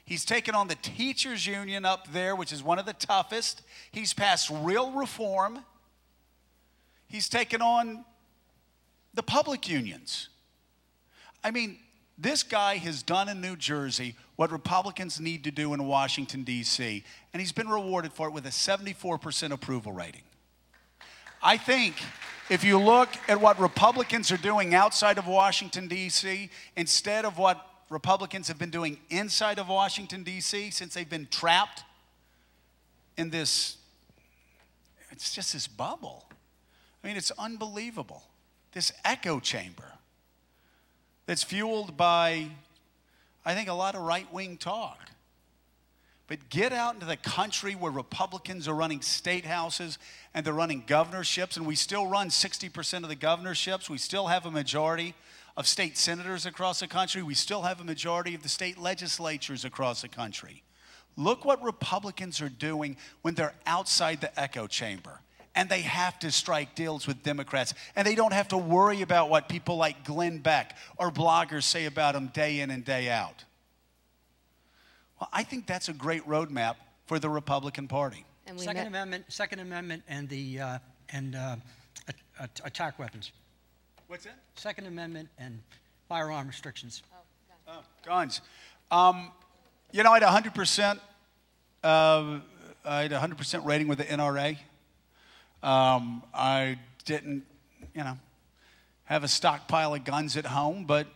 He's taken on the teachers union up there, which is one of the toughest. He's passed real reform. He's taken on the public unions. This guy has done in New Jersey what Republicans need to do in Washington, D.C., and he's been rewarded for it with a 74% approval rating. I think if you look at what Republicans are doing outside of Washington, D.C., instead of what Republicans have been doing inside of Washington, D.C., since they've been trapped in this, it's just this bubble. I mean, it's unbelievable. This echo chamber that's fueled by, I think, a lot of right-wing talk. But get out into the country where Republicans are running state houses and they're running governorships, and we still run 60% of the governorships. We still have a majority of state senators across the country. We still have a majority of the state legislatures across the country. Look what Republicans are doing when they're outside the echo chamber. And they have to strike deals with Democrats. And they don't have to worry about what people like Glenn Beck or bloggers say about them day in and day out. Well, I think that's a great roadmap for the Republican Party. And Second Amendment, and the attack weapons. What's that? Second Amendment and firearm restrictions. Guns. You know, I had 100%. I had 100% rating with the NRA. I didn't, have a stockpile of guns at home, but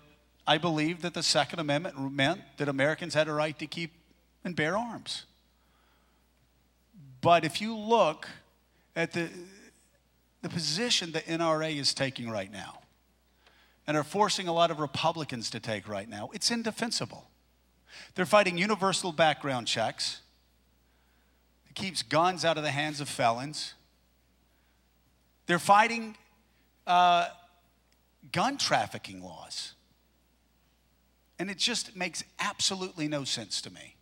I believe that the Second Amendment meant that Americans had a right to keep and bear arms. But if you look at the position the NRA is taking right now, and are forcing a lot of Republicans to take right now, it's indefensible. They're fighting universal background checks. It keeps guns out of the hands of felons. They're fighting gun trafficking laws. And it just makes absolutely no sense to me.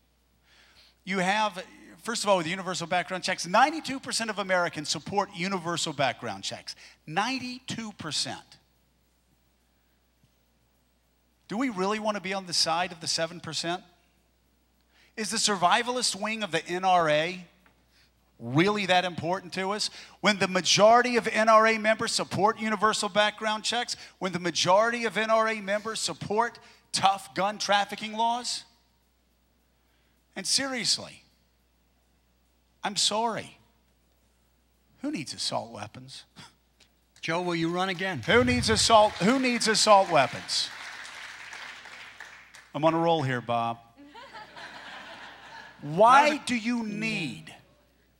You have, first of all, with universal background checks, 92% of Americans support universal background checks. 92%. Do we really want to be on the side of the 7%? Is the survivalist wing of the NRA really that important to us? When the majority of NRA members support universal background checks, when the majority of NRA members support tough gun trafficking laws? And seriously, I'm sorry. Who needs assault weapons? Joe, will you run again? Who needs assault weapons? I'm on a roll here, Bob. Why do you need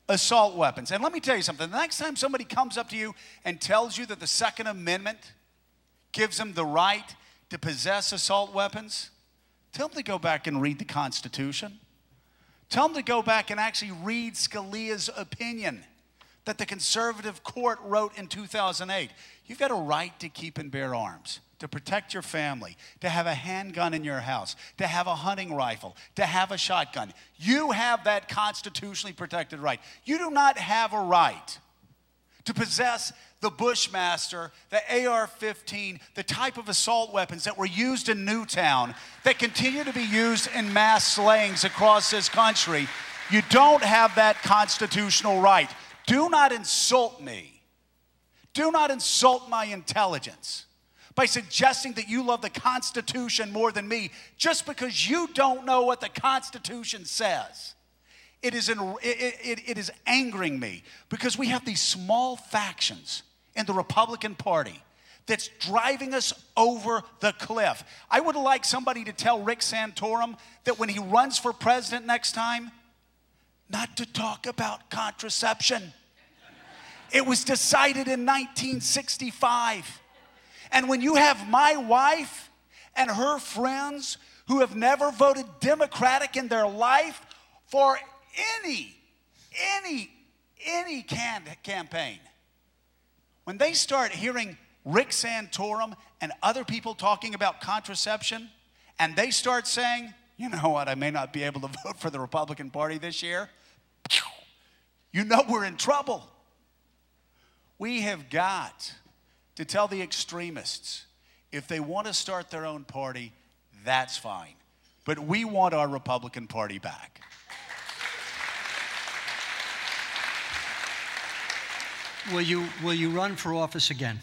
assault weapons? And let me tell you something. The next time somebody comes up to you and tells you that the Second Amendment gives them the right to possess assault weapons, tell them to go back and read the Constitution. Tell them to go back and actually read Scalia's opinion that the conservative court wrote in 2008. You've got a right to keep and bear arms, to protect your family, to have a handgun in your house, to have a hunting rifle, to have a shotgun. You have that constitutionally protected right. You do not have a right to possess the Bushmaster, the AR-15, the type of assault weapons that were used in Newtown, that continue to be used in mass slayings across this country. You don't have that constitutional right. Do not insult me. Do not insult my intelligence by suggesting that you love the Constitution more than me just because you don't know what the Constitution says. It is angering me because we have these small factions in the Republican Party that's driving us over the cliff. I would like somebody to tell Rick Santorum that when he runs for president next time, not to talk about contraception. It was decided in 1965. And when you have my wife and her friends who have never voted Democratic in their life for any campaign, when they start hearing Rick Santorum and other people talking about contraception, and they start saying, you know what, I may not be able to vote for the Republican Party this year, you know we're in trouble. We have got to tell the extremists, if they want to start their own party, that's fine. But we want our Republican Party back. Will you run for office again?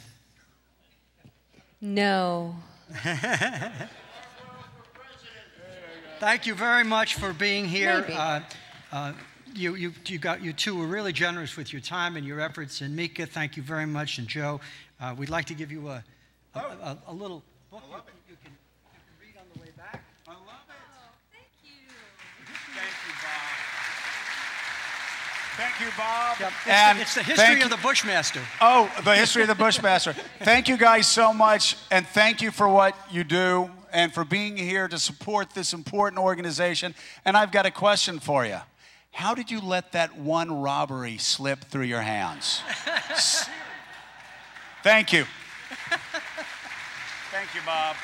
No. Thank you very much for being here. Maybe. You two were really generous with your time and your efforts. And Mika, thank you very much. And Joe, we'd like to give you a little book you can read on the way back. I love it. Thank you. Thank you, Bob. Thank you, Bob. Yep. And it's the history of the Bushmaster. Oh, the history of the Bushmaster. Thank you guys so much, and thank you for what you do and for being here to support this important organization. And I've got a question for you. How did you let that one robbery slip through your hands? Thank you. Thank you, Bob.